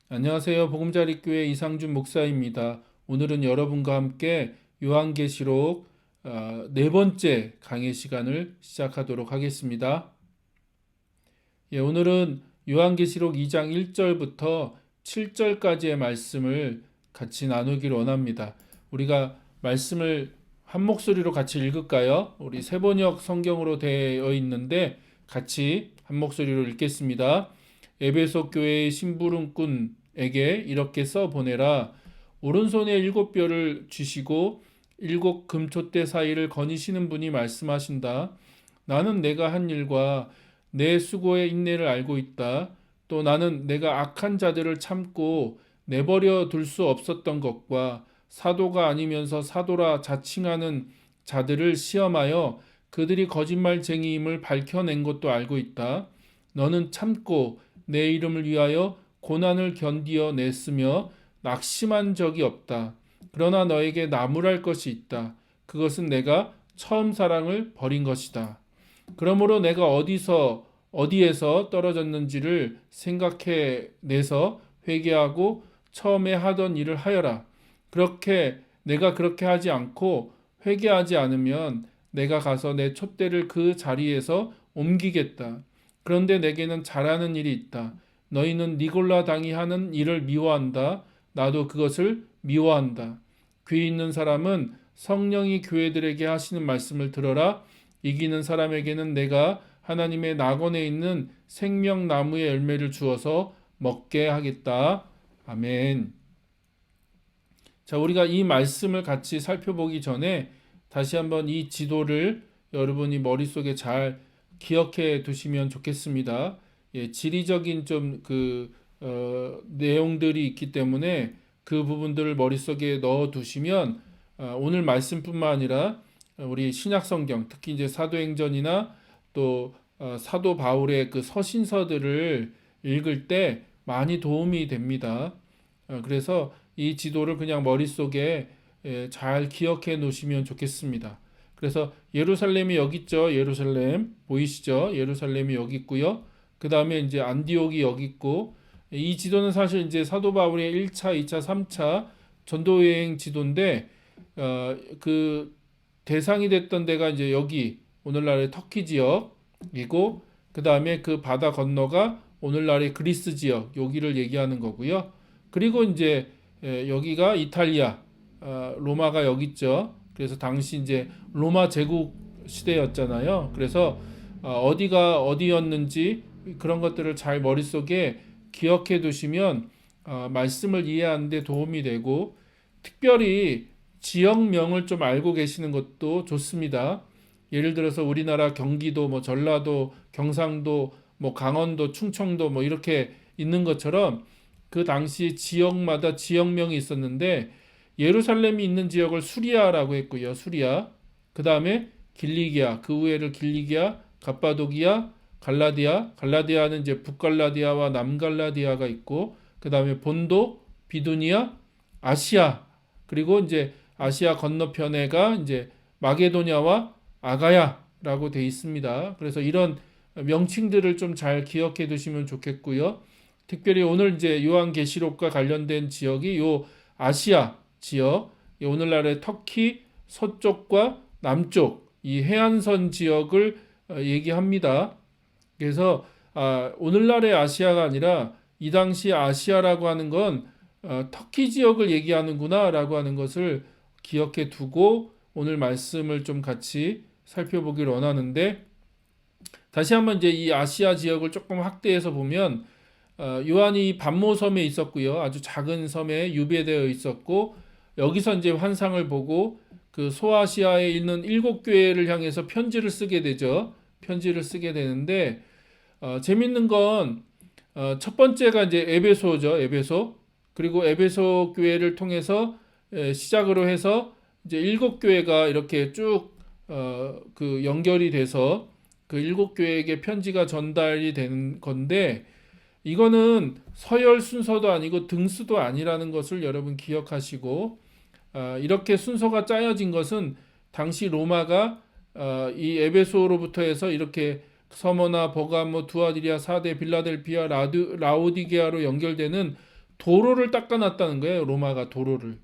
안녕하세요. 보금자리교회 이상준 목사입니다. 오늘은 여러분과 함께 요한계시록 네 번째 강의 시간을 시작하도록 하겠습니다. 오늘은 요한계시록 2장 1절부터 7절까지의 말씀을 같이 나누길 원합니다. 우리가 말씀을 한 목소리로 같이 읽을까요? 우리 세번역 성경으로 되어 있는데 같이 한 목소리로 읽겠습니다. 에베소 교회의 심부름꾼에게 이렇게 써 보내라. 오른손에 7뼈를 쥐시고 7금촛대 사이를 거니시는 분이 말씀하신다. 나는 내가 한 일과 내 수고의 인내를 알고 있다. 또 나는 내가 악한 자들을 참고 내버려 둘 수 없었던 것과 사도가 아니면서 사도라 자칭하는 자들을 시험하여 그들이 거짓말쟁이임을 밝혀낸 것도 알고 있다. 너는 참고 내 이름을 위하여 고난을 견디어 냈으며 낙심한 적이 없다. 그러나 너에게 나무랄 것이 있다. 그것은 내가 처음 사랑을 버린 것이다. 그러므로 내가 어디에서 떨어졌는지를 생각해 내서 회개하고 처음에 하던 일을 하여라. 내가 그렇게 하지 않고 회개하지 않으면 내가 가서 내 촛대를 그 자리에서 옮기겠다. 그런데 내게는 잘하는 일이 있다. 너희는 니골라 당이 하는 일을 미워한다. 나도 그것을 미워한다. 귀 있는 사람은 성령이 교회들에게 하시는 말씀을 들어라. 이기는 사람에게는 내가 하나님의 낙원에 있는 생명나무의 열매를 주어서 먹게 하겠다. 아멘. 자, 우리가 이 말씀을 같이 살펴보기 전에 다시 한번 이 지도를 여러분이 머릿속에 잘 기억해 두시면 좋겠습니다. 지리적인 내용들이 있기 때문에 그 부분들을 머릿속에 넣어 두시면 오늘 말씀뿐만 아니라 우리 신약 성경, 특히 이제 사도행전이나 또 사도 바울의 그 서신서들을 읽을 때 많이 도움이 됩니다. 그래서 이 지도를 그냥 머릿속에 잘 기억해 놓으시면 좋겠습니다. 그래서 예루살렘이 여기 있죠. 예루살렘 보이시죠? 예루살렘이 여기 있고요. 그 다음에 이제 안디옥이 여기 있고, 이 지도는 사실 이제 사도 바울의 1차, 2차, 3차 전도 여행 지도인데 그 대상이 됐던 데가 이제 여기 오늘날의 터키 지역이고, 그 다음에 그 바다 건너가 오늘날의 그리스 지역 여기를 얘기하는 거고요. 그리고 이제 여기가 이탈리아, 로마가 여기 있죠. 그래서 당시 이제 로마 제국 시대였잖아요. 그래서 어디가 어디였는지 그런 것들을 잘 머릿속에 기억해 두시면 말씀을 이해하는 데 도움이 되고, 특별히 지역명을 좀 알고 계시는 것도 좋습니다. 예를 들어서 우리나라 경기도, 뭐 전라도, 경상도, 뭐 강원도, 충청도 뭐 이렇게 있는 것처럼 그 당시 지역마다 지역명이 있었는데 예루살렘이 있는 지역을 수리아라고 했고요. 수리아. 그 다음에 길리기아, 그 후에를 길리기아, 갑바도기아, 갈라디아는 이제 북갈라디아와 남갈라디아가 있고, 그 다음에 본도, 비두니아, 아시아, 그리고 이제 아시아 건너편에가 이제 마게도냐와 아가야라고 돼 있습니다. 그래서 이런 명칭들을 좀 잘 기억해 두시면 좋겠고요. 특별히 오늘 이제 요한계시록과 관련된 지역이 요 아시아 지역, 오늘날의 터키 서쪽과 남쪽 이 해안선 지역을 얘기합니다. 그래서 오늘날의 아시아가 아니라 이 당시 아시아라고 하는 건 터키 지역을 얘기하는구나라고 하는 것을 기억해 두고 오늘 말씀을 좀 같이 살펴보길 원하는데, 다시 한번 이제 이 아시아 지역을 조금 확대해서 보면 요한이 반모섬에 있었고요. 아주 작은 섬에 유배되어 있었고, 여기서 이제 환상을 보고 그 소아시아에 있는 7교회를 향해서 편지를 쓰게 되죠. 편지를 쓰게 되는데 재밌는 건 첫 번째가 이제 에베소죠. 에베소. 그리고 에베소 교회를 통해서 시작으로 해서 이제 7교회가 이렇게 쭉 그 연결이 돼서 그 7교회에게 편지가 전달이 되는 건데, 이거는 서열 순서도 아니고 등수도 아니라는 것을 여러분 기억하시고, 이렇게 순서가 짜여진 것은 당시 로마가 이 에베소로부터 해서 이렇게 서머나, 버가모, 두아디리아, 사데, 빌라델피아, 라우디게아로 연결되는 도로를 닦아놨다는 거예요. 로마가 도로를.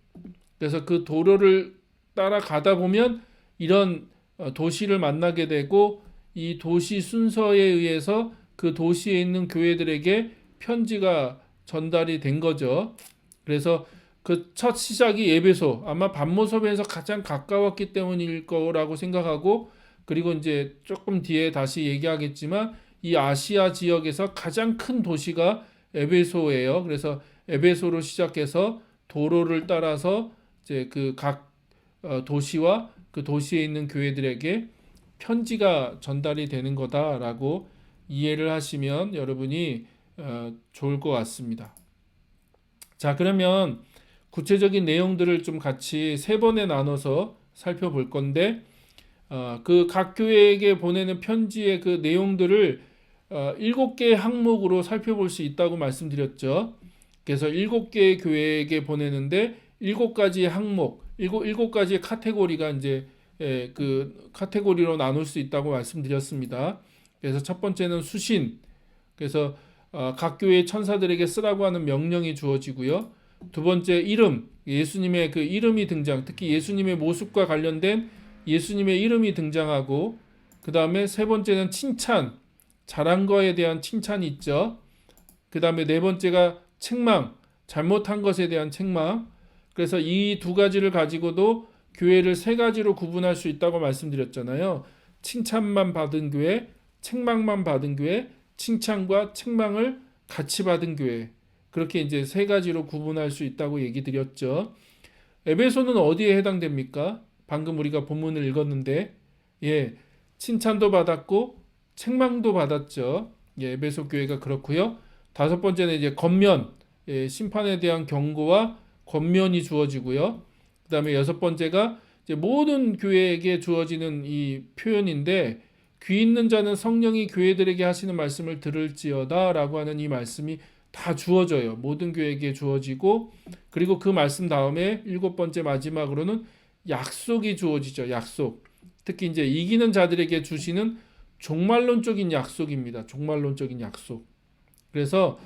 그래서 그 도로를 따라가다 보면 이런 도시를 만나게 되고 이 도시 순서에 의해서 그 도시에 있는 교회들에게 편지가 전달이 된 거죠. 그래서 그 첫 시작이 에베소, 아마 반모섬에서 가장 가까웠기 때문일 거라고 생각하고, 그리고 이제 조금 뒤에 다시 얘기하겠지만 이 아시아 지역에서 가장 큰 도시가 에베소예요. 그래서 에베소로 시작해서 도로를 따라서 이제 그 각 도시와 그 도시에 있는 교회들에게 편지가 전달이 되는 거다라고 이해를 하시면 여러분이 좋을 것 같습니다. 자, 그러면 구체적인 내용들을 좀 같이 세 번에 나눠서 살펴볼 건데, 그 각 교회에게 보내는 편지의 그 내용들을 7개의 항목으로 살펴볼 수 있다고 말씀드렸죠. 그래서 7개의 교회에게 보내는데 7가지 항목, 7가지의 카테고리가 이제 그 카테고리로 나눌 수 있다고 말씀드렸습니다. 그래서 첫 번째는 수신, 그래서 각 교회의 천사들에게 쓰라고 하는 명령이 주어지고요. 두 번째 이름, 예수님의 그 이름이 등장, 특히 예수님의 모습과 관련된 예수님의 이름이 등장하고, 그 다음에 세 번째는 칭찬, 잘한 거에 대한 칭찬이 있죠. 그 다음에 네 번째가 책망, 잘못한 것에 대한 책망. 그래서 이 두 가지를 가지고도 교회를 세 가지로 구분할 수 있다고 말씀드렸잖아요. 칭찬만 받은 교회, 책망만 받은 교회, 칭찬과 책망을 같이 받은 교회. 그렇게 이제 세 가지로 구분할 수 있다고 얘기 드렸죠. 에베소는 어디에 해당됩니까? 방금 우리가 본문을 읽었는데, 칭찬도 받았고 책망도 받았죠. 에베소 교회가 그렇고요. 다섯 번째는 이제 권면, 심판에 대한 경고와 권면이 주어지고요. 그다음에 여섯 번째가 이제 모든 교회에게 주어지는 이 표현인데, 귀 있는 자는 성령이 교회들에게 하시는 말씀을 들을지어다라고 하는 이 말씀이 다 주어져요. 모든 교회에게 주어지고, 그리고 그 말씀 다음에 일곱 번째 마지막으로는 약속이 주어지죠. 약속. 특히 이제 이기는 자들에게 주시는 종말론적인 약속입니다. 종말론적인 약속. 그래서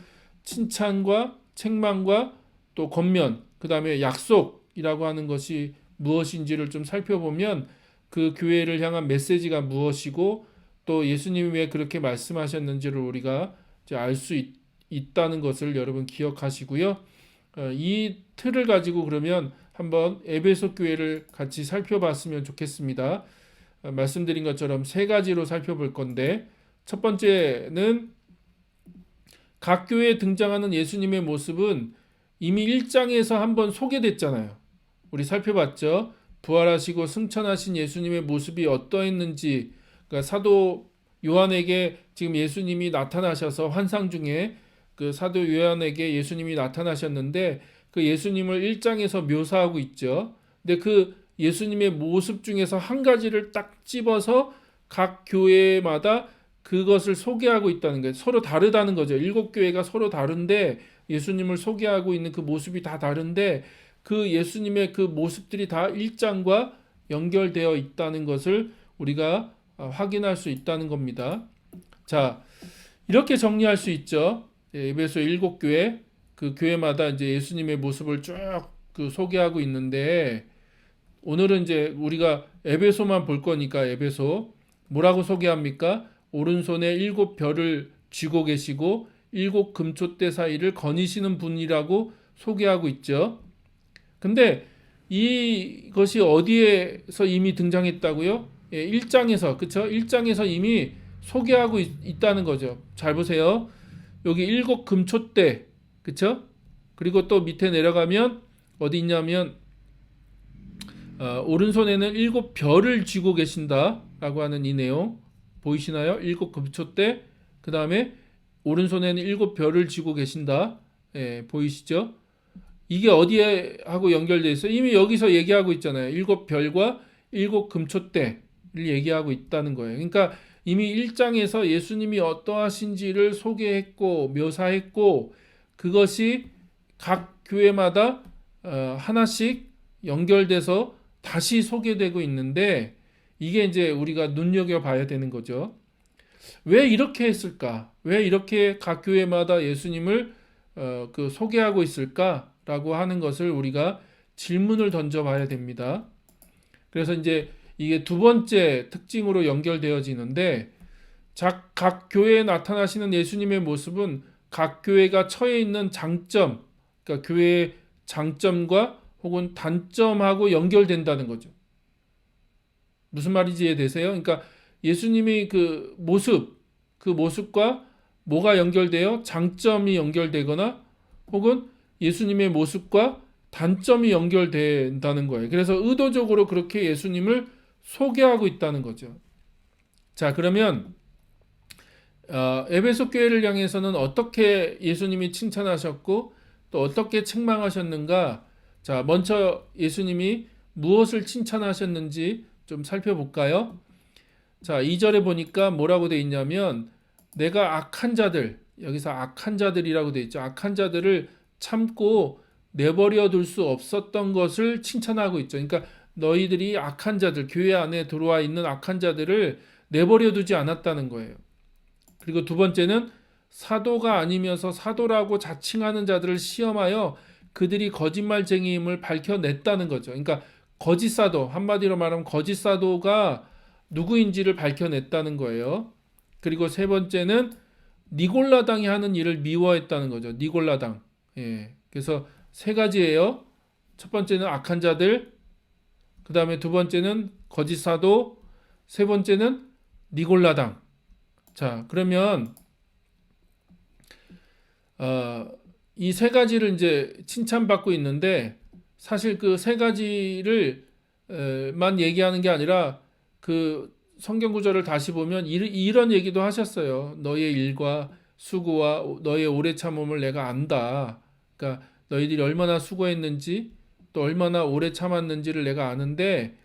칭찬과 책망과 또 권면, 그 다음에 약속이라고 하는 것이 무엇인지를 좀 살펴보면 그 교회를 향한 메시지가 무엇이고 또 예수님이 왜 그렇게 말씀하셨는지를 우리가 알 수 있다는 것을 여러분 기억하시고요. 이 틀을 가지고 그러면 한번 에베소 교회를 같이 살펴봤으면 좋겠습니다. 말씀드린 것처럼 세 가지로 살펴볼 건데, 첫 번째는 각 교회에 등장하는 예수님의 모습은 이미 1장에서 한번 소개됐잖아요. 우리 살펴봤죠. 부활하시고 승천하신 예수님의 모습이 어떠했는지, 그러니까 사도 요한에게 지금 예수님이 나타나셔서 환상 중에 그 사도 요한에게 예수님이 나타나셨는데 그 예수님을 1장에서 묘사하고 있죠. 근데 그 예수님의 모습 중에서 한 가지를 딱 집어서 각 교회마다 그것을 소개하고 있다는 거예요. 서로 다르다는 거죠. 7교회가 서로 다른데 예수님을 소개하고 있는 그 모습이 다 다른데 그 예수님의 그 모습들이 다 1장과 연결되어 있다는 것을 우리가 확인할 수 있다는 겁니다. 자, 이렇게 정리할 수 있죠. 에베소 7교회, 그 교회마다 이제 예수님의 모습을 쭉 그 소개하고 있는데, 오늘은 이제 우리가 에베소만 볼 거니까 에베소 뭐라고 소개합니까? 오른손에 7별을 쥐고 계시고 7 금촛대 사이를 거니시는 분이라고 소개하고 있죠. 근데 이것이 어디에서 이미 등장했다고요? 1장에서, 그쵸? 1장에서 이미 소개하고 있다는 거죠. 잘 보세요. 여기 7 금촛대, 그쵸? 그리고 또 밑에 내려가면 어디 있냐면 오른손에는 7별을 쥐고 계신다라고 하는 이 내용 보이시나요? 7 금촛대, 그 다음에 오른손에는 7별을 쥐고 계신다. 보이시죠? 이게 어디에 하고 연결되어 있어요? 이미 여기서 얘기하고 있잖아요. 7별과 7 금촛대를 얘기하고 있다는 거예요. 그러니까 이미 1장에서 예수님이 어떠하신지를 소개했고 묘사했고, 그것이 각 교회마다 하나씩 연결돼서 다시 소개되고 있는데, 이게 이제 우리가 눈여겨봐야 되는 거죠. 왜 이렇게 했을까? 왜 이렇게 각 교회마다 예수님을 그 소개하고 있을까라고 하는 것을 우리가 질문을 던져봐야 됩니다. 그래서 이제 이게 두 번째 특징으로 연결되어지는데 각 교회에 나타나시는 예수님의 모습은 각 교회가 처해 있는 장점, 그러니까 교회의 장점과 혹은 단점하고 연결된다는 거죠. 무슨 말인지 이해되세요? 그러니까 예수님이 그 모습과 뭐가 연결돼요? 장점이 연결되거나 혹은 예수님의 모습과 단점이 연결된다는 거예요. 그래서 의도적으로 그렇게 예수님을 소개하고 있다는 거죠. 자, 그러면 에베소 교회를 향해서는 어떻게 예수님이 칭찬하셨고 또 어떻게 책망하셨는가? 자, 먼저 예수님이 무엇을 칭찬하셨는지 좀 살펴볼까요? 자, 2절에 보니까 뭐라고 돼 있냐면 내가 악한 자들, 여기서 악한 자들이라고 돼 있죠. 악한 자들을 참고 내버려 둘 수 없었던 것을 칭찬하고 있죠. 그러니까 너희들이 악한 자들, 교회 안에 들어와 있는 악한 자들을 내버려 두지 않았다는 거예요. 그리고 두 번째는 사도가 아니면서 사도라고 자칭하는 자들을 시험하여 그들이 거짓말쟁이임을 밝혀냈다는 거죠. 그러니까 거짓 사도, 한마디로 말하면 거짓 사도가 누구인지를 밝혀냈다는 거예요. 그리고 세 번째는 니골라당이 하는 일을 미워했다는 거죠. 니골라당. 예. 그래서 세 가지예요. 첫 번째는 악한 자들, 그 다음에 두 번째는 거짓 사도, 세 번째는 니골라당. 자, 그러면 이 세 가지를 이제 칭찬받고 있는데 사실 그 세 가지를 만 얘기하는 게 아니라 그 성경 구절을 다시 보면 이런 얘기도 하셨어요. 너의 일과 수고와 너의 오래 참음을 내가 안다. 그러니까 너희들이 얼마나 수고했는지 또 얼마나 오래 참았는지를 내가 아는데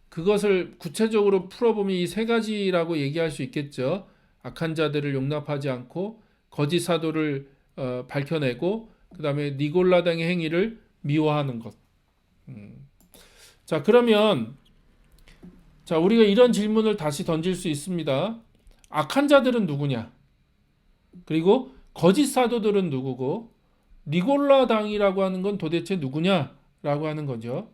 그것을 구체적으로 풀어보면 이 세 가지라고 얘기할 수 있겠죠. 악한 자들을 용납하지 않고 거짓 사도를 밝혀내고 그 다음에 니골라당의 행위를 미워하는 것. 자, 그러면 자, 우리가 이런 질문을 다시 던질 수 있습니다. 악한 자들은 누구냐? 그리고 거짓 사도들은 누구고 니골라당이라고 하는 건 도대체 누구냐라고 하는 거죠.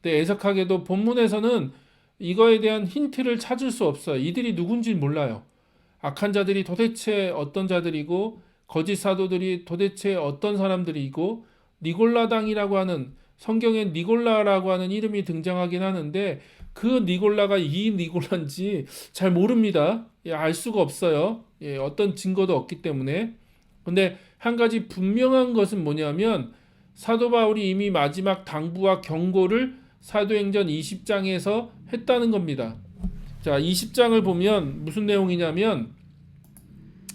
근데 애석하게도 본문에서는 이거에 대한 힌트를 찾을 수 없어요. 이들이 누군지 몰라요. 악한 자들이 도대체 어떤 자들이고 거짓 사도들이 도대체 어떤 사람들이고 니골라당이라고 하는 성경에 니골라라고 하는 이름이 등장하긴 하는데 그 니골라가 이 니골라인지 잘 모릅니다. 예, 알 수가 없어요. 예, 어떤 증거도 없기 때문에. 근데 한 가지 분명한 것은 뭐냐면 사도 바울이 이미 마지막 당부와 경고를 사도행전 20장에서 했다는 겁니다. 자, 20장을 보면 무슨 내용이냐면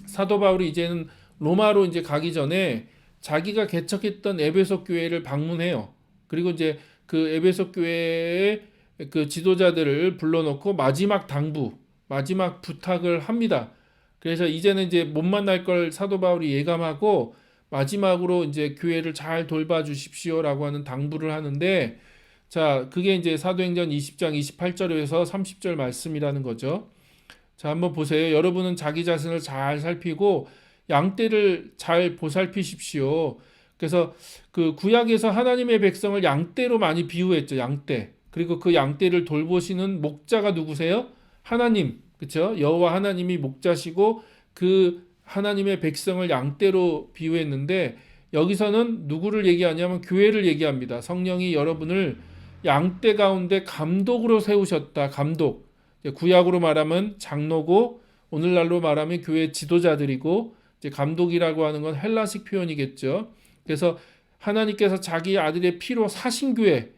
사도 바울이 이제는 로마로 이제 가기 전에 자기가 개척했던 에베소 교회를 방문해요. 그리고 이제 그 에베소 교회의 그 지도자들을 불러놓고 마지막 당부, 마지막 부탁을 합니다. 그래서 이제는 이제 못 만날 걸 사도 바울이 예감하고 마지막으로 이제 교회를 잘 돌봐 주십시오라고 하는 당부를 하는데 자, 그게 이제 사도행전 20장 28절에서 30절 말씀이라는 거죠. 자, 한번 보세요. 여러분은 자기 자신을 잘 살피고 양떼를 잘 보살피십시오. 그래서 그 구약에서 하나님의 백성을 양떼로 많이 비유했죠. 양떼. 그리고 그 양떼를 돌보시는 목자가 누구세요? 하나님. 그렇죠? 여호와 하나님이 목자시고 그 하나님의 백성을 양떼로 비유했는데 여기서는 누구를 얘기하냐면 교회를 얘기합니다. 성령이 여러분을 양떼 가운데 감독으로 세우셨다. 감독. 구약으로 말하면 장로고 오늘날로 말하면 교회 지도자들이고 이제 감독이라고 하는 건 헬라식 표현이겠죠. 그래서 하나님께서 자기 아들의 피로 사신 교회.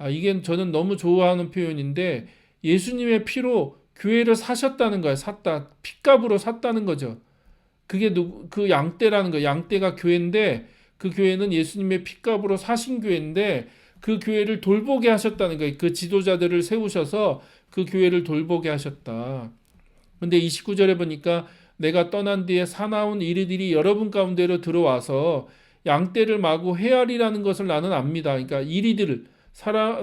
이게 저는 너무 좋아하는 표현인데 예수님의 피로 교회를 사셨다는 거예요. 샀다. 핏값으로 샀다는 거죠. 그게 그 양떼라는 거예요. 양떼가 교회인데 그 교회는 예수님의 핏값으로 사신 교회인데 그 교회를 돌보게 하셨다는 거예요. 그 지도자들을 세우셔서 그 교회를 돌보게 하셨다. 근데 29절에 보니까 내가 떠난 뒤에 사나운 이리들이 여러분 가운데로 들어와서 양떼를 마구 헤아리라는 것을 나는 압니다. 그러니까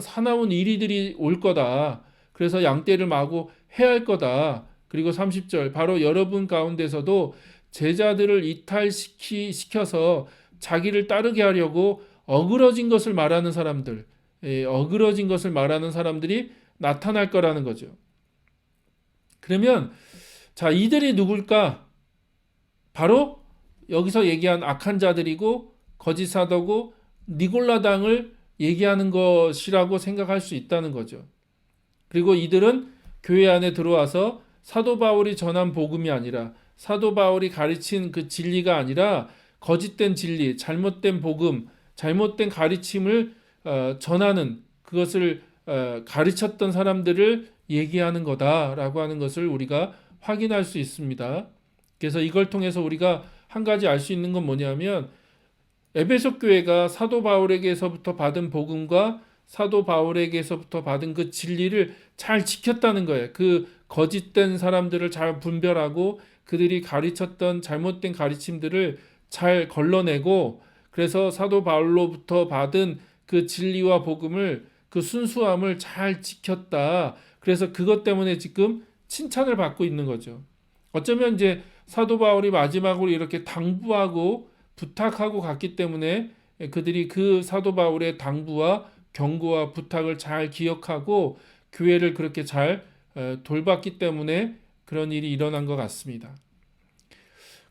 사나운 이리들이 올 거다. 그래서 양떼를 마구 해할 거다. 그리고 30절 바로 여러분 가운데서도 제자들을 이탈시켜서 자기를 따르게 하려고 어그러진 것을 말하는 사람들, 어그러진 것을 말하는 사람들이 나타날 거라는 거죠. 그러면 자, 이들이 누굴까? 바로 여기서 얘기한 악한 자들이고 거짓 사도고 니골라당을 얘기하는 것이라고 생각할 수 있다는 거죠. 그리고 이들은 교회 안에 들어와서 사도 바울이 전한 복음이 아니라, 사도 바울이 가르친 그 진리가 아니라 거짓된 진리, 잘못된 복음, 잘못된 가르침을 전하는, 그것을 가르쳤던 사람들을 얘기하는 거다라고 하는 것을 우리가 확인할 수 있습니다. 그래서 이걸 통해서 우리가 한 가지 알 수 있는 건 뭐냐면, 에베소 교회가 사도 바울에게서부터 받은 복음과 사도 바울에게서부터 받은 그 진리를 잘 지켰다는 거예요. 그 거짓된 사람들을 잘 분별하고 그들이 가르쳤던 잘못된 가르침들을 잘 걸러내고, 그래서 사도 바울로부터 받은 그 진리와 복음을, 그 순수함을 잘 지켰다. 그래서 그것 때문에 지금 칭찬을 받고 있는 거죠. 어쩌면 이제 사도 바울이 마지막으로 이렇게 당부하고 부탁하고 갔기 때문에 그들이 그 사도 바울의 당부와 경고와 부탁을 잘 기억하고 교회를 그렇게 잘 돌봤기 때문에 그런 일이 일어난 것 같습니다.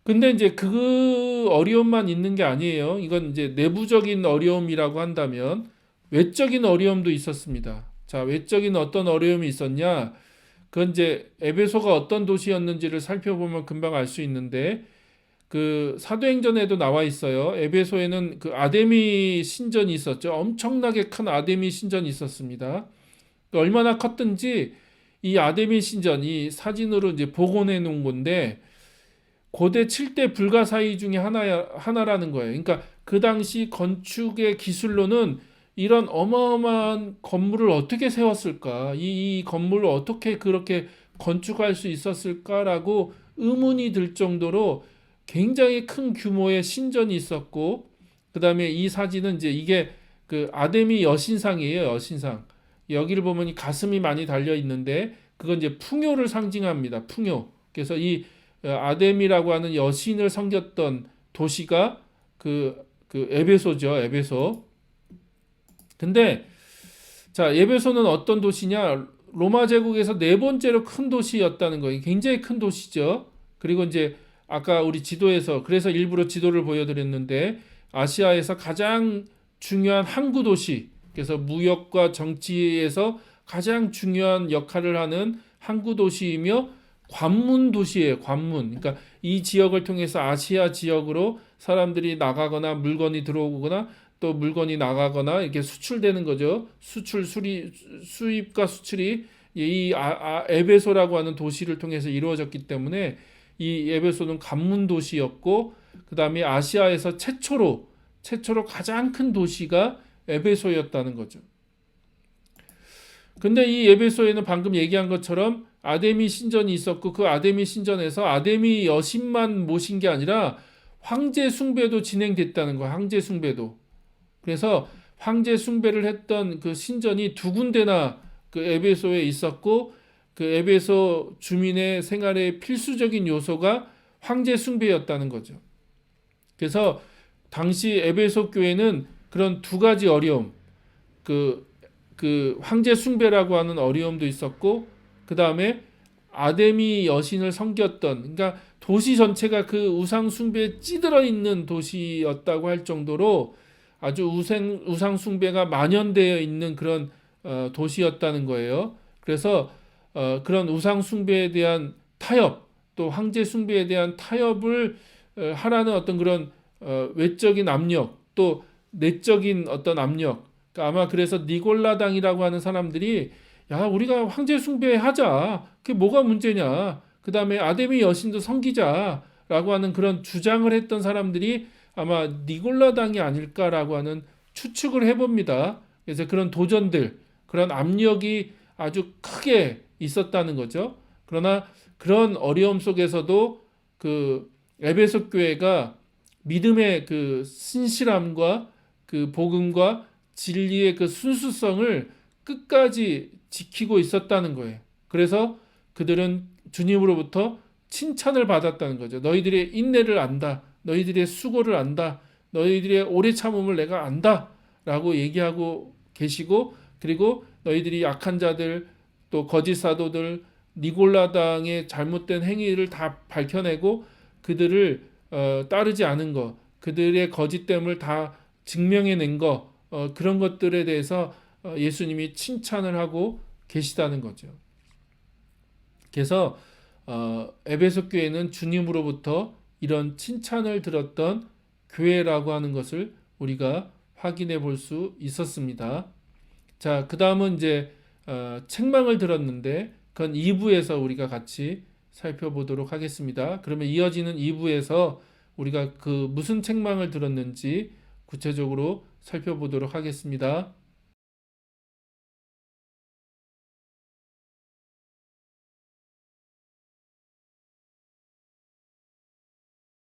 근데 이제 그 어려움만 있는 게 아니에요. 이건 이제 내부적인 어려움이라고 한다면 외적인 어려움도 있었습니다. 자, 외적인 어떤 어려움이 있었냐? 그건 이제 에베소가 어떤 도시였는지를 살펴보면 금방 알 수 있는데, 그 사도행전에도 나와 있어요. 에베소에는 그 아데미 신전이 있었죠. 엄청나게 큰 아데미 신전이 있었습니다. 얼마나 컸든지 이 아데미 신전, 이 사진으로 이제 복원해 놓은 건데 고대 7대 불가사의 중에 하나라는 거예요. 그러니까 그 당시 건축의 기술로는 이런 어마어마한 건물을 어떻게 세웠을까? 이 건물을 어떻게 그렇게 건축할 수 있었을까라고 의문이 들 정도로 굉장히 큰 규모의 신전이 있었고, 그 다음에 이 사진은 이제 이게 그 아데미 여신상이에요. 여신상. 여기를 보면 이 가슴이 많이 달려 있는데 그건 이제 풍요를 상징합니다. 풍요. 그래서 이 아데미라고 하는 여신을 섬겼던 도시가 그 에베소죠. 에베소. 근데 자, 에베소는 어떤 도시냐? 로마 제국에서 네 번째로 큰 도시였다는 거예요. 굉장히 큰 도시죠. 그리고 이제 아까 우리 지도에서, 그래서 일부러 지도를 보여드렸는데, 아시아에서 가장 중요한 항구 도시, 그래서 무역과 정치에서 가장 중요한 역할을 하는 항구 도시이며 관문 도시예요. 관문. 그러니까 이 지역을 통해서 아시아 지역으로 사람들이 나가거나 물건이 들어오거나 또 물건이 나가거나 이렇게 수출되는 거죠. 수입과 수출이 이 에베소라고 하는 도시를 통해서 이루어졌기 때문에 이 에베소는 관문 도시였고, 그 다음에 아시아에서 최초로 가장 큰 도시가 에베소였다는 거죠. 근데 이 에베소에는 방금 얘기한 것처럼 아데미 신전이 있었고, 그 아데미 신전에서 아데미 여신만 모신 게 아니라 황제 숭배도 진행됐다는 거예요. 황제 숭배도. 그래서 황제 숭배를 했던 그 신전이 두 군데나 그 에베소에 있었고, 그 에베소 주민의 생활의 필수적인 요소가 황제 숭배였다는 거죠. 그래서 당시 에베소 교회는 그런 두 가지 어려움, 그 황제 숭배라고 하는 어려움도 있었고, 그 다음에 아데미 여신을 섬겼던, 그러니까 도시 전체가 그 우상 숭배에 찌들어 있는 도시였다고 할 정도로 아주 우상 숭배가 만연되어 있는 그런 도시였다는 거예요. 그래서 그런 우상 숭배에 대한 타협, 또 황제 숭배에 대한 타협을 하라는 어떤 그런 외적인 압력, 또 내적인 어떤 압력. 그러니까 아마 그래서 니골라당이라고 하는 사람들이, 야, 우리가 황제 숭배하자. 그게 뭐가 문제냐. 그 다음에 아데미 여신도 섬기자라고 하는 그런 주장을 했던 사람들이 아마 니골라당이 아닐까라고 하는 추측을 해봅니다. 그래서 그런 도전들, 그런 압력이 아주 크게 있었다는 거죠. 그러나 그런 어려움 속에서도 그 에베소 교회가 믿음의 그 신실함과 그 복음과 진리의 그 순수성을 끝까지 지키고 있었다는 거예요. 그래서 그들은 주님으로부터 칭찬을 받았다는 거죠. 너희들의 인내를 안다. 너희들의 수고를 안다. 너희들의 오래 참음을 내가 안다라고 얘기하고 계시고, 그리고 너희들이 악한 자들 또 거짓 사도들 니골라당의 잘못된 행위를 다 밝혀내고 그들을 따르지 않은 것, 그들의 거짓됨을 다 증명해낸 것, 그런 것들에 대해서 예수님이 칭찬을 하고 계시다는 거죠. 그래서 에베소 교회는 주님으로부터 이런 칭찬을 들었던 교회라고 하는 것을 우리가 확인해 볼 수 있었습니다. 자, 그 다음은 이제 책망을 들었는데 그건 2부에서 우리가 같이 살펴보도록 하겠습니다. 그러면 이어지는 2부에서 우리가 그 무슨 책망을 들었는지 구체적으로 살펴보도록 하겠습니다.